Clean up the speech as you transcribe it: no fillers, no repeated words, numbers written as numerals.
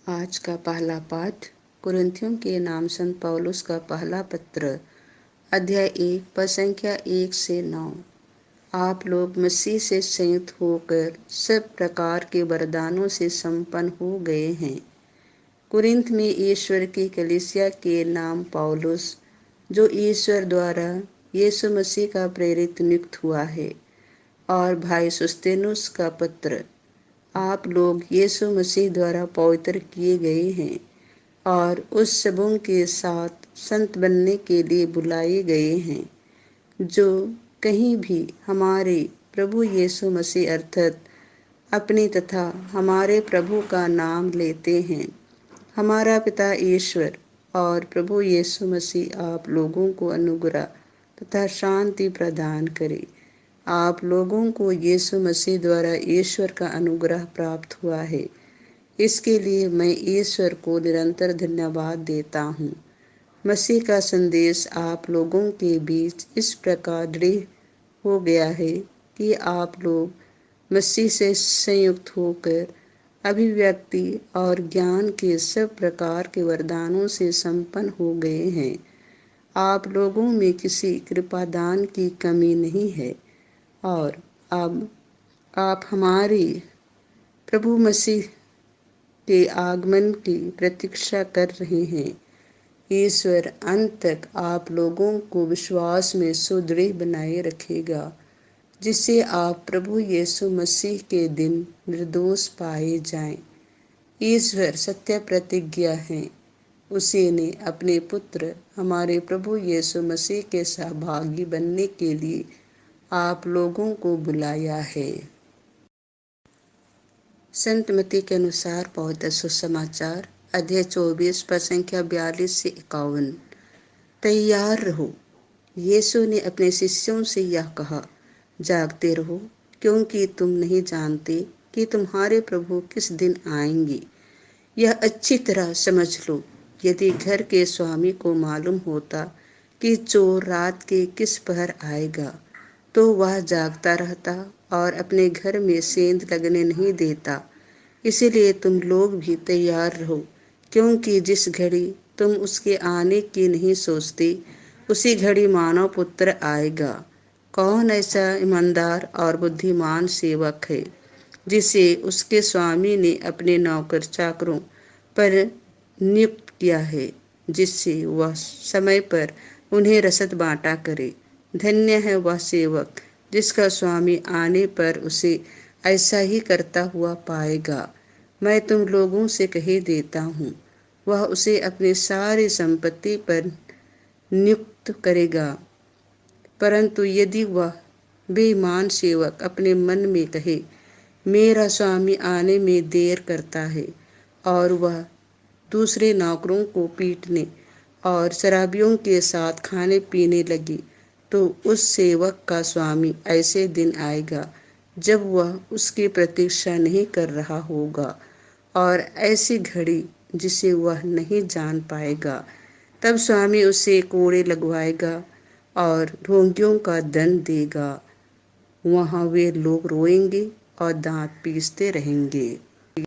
आज का पहला पाठ कुरिन्थियों के नाम संत पौलुस का पहला पत्र अध्याय 1 पद संख्या 1 से 9। आप लोग मसीह से संयुक्त होकर सब प्रकार के वरदानों से संपन्न हो गए हैं। कुरिन्थ में ईश्वर की कलीसिया के नाम पौलुस, जो ईश्वर द्वारा यीशु मसीह का प्रेरित नियुक्त हुआ है, और भाई सुस्तेनुस का पत्र। आप लोग यीशु मसीह द्वारा पवित्र किए गए हैं और उस सबों के साथ संत बनने के लिए बुलाए गए हैं, जो कहीं भी हमारे प्रभु यीशु मसीह अर्थात अपने तथा हमारे प्रभु का नाम लेते हैं। हमारा पिता ईश्वर और प्रभु यीशु मसीह आप लोगों को अनुग्रह तथा शांति प्रदान करे। आप लोगों को यीशु मसीह द्वारा ईश्वर का अनुग्रह प्राप्त हुआ है। इसके लिए मैं ईश्वर को निरंतर धन्यवाद देता हूँ। मसीह का संदेश आप लोगों के बीच इस प्रकार दृढ़ हो गया है कि आप लोग मसीह से संयुक्त होकर अभिव्यक्ति और ज्ञान के सब प्रकार के वरदानों से संपन्न हो गए हैं। आप लोगों में किसी कृपादान की कमी नहीं है और अब आप हमारे प्रभु मसीह के आगमन की प्रतीक्षा कर रहे हैं। ईश्वर अंत तक आप लोगों को विश्वास में सुदृढ़ बनाए रखेगा, जिससे आप प्रभु यीशु मसीह के दिन निर्दोष पाए जाएं। ईश्वर सत्य प्रतिज्ञा है। उसी ने अपने पुत्र हमारे प्रभु यीशु मसीह के सहभागी बनने के लिए आप लोगों को बुलाया है। संत मत्ती के अनुसार पवित्र सुसमाचार अध्याय 24 पद संख्या 42 से 51। तैयार रहो। यीशु ने अपने शिष्यों से यह कहा, जागते रहो, क्योंकि तुम नहीं जानते कि तुम्हारे प्रभु किस दिन आएंगे। यह अच्छी तरह समझ लो। यदि घर के स्वामी को मालूम होता कि चोर रात के किस पहर आएगा, तो वह जागता रहता और अपने घर में सेंध लगने नहीं देता। इसीलिए तुम लोग भी तैयार रहो, क्योंकि जिस घड़ी तुम उसके आने की नहीं सोचते, उसी घड़ी मानव पुत्र आएगा। कौन ऐसा ईमानदार और बुद्धिमान सेवक है, जिसे उसके स्वामी ने अपने नौकर चाकरों पर नियुक्त किया है, जिससे वह समय पर उन्हें रसद बांटा करे। धन्य है वह सेवक जिसका स्वामी आने पर उसे ऐसा ही करता हुआ पाएगा। मैं तुम लोगों से कही देता हूँ, वह उसे अपनी सारी संपत्ति पर नियुक्त करेगा। परंतु यदि वह बेईमान सेवक अपने मन में कहे, मेरा स्वामी आने में देर करता है, और वह दूसरे नौकरों को पीटने और शराबियों के साथ खाने पीने लगी, तो उस सेवक का स्वामी ऐसे दिन आएगा जब वह उसकी प्रतीक्षा नहीं कर रहा होगा, और ऐसी घड़ी जिसे वह नहीं जान पाएगा। तब स्वामी उसे कोड़े लगवाएगा और ढोंगियों का दंड देगा। वहाँ वे लोग रोएंगे और दांत पीसते रहेंगे।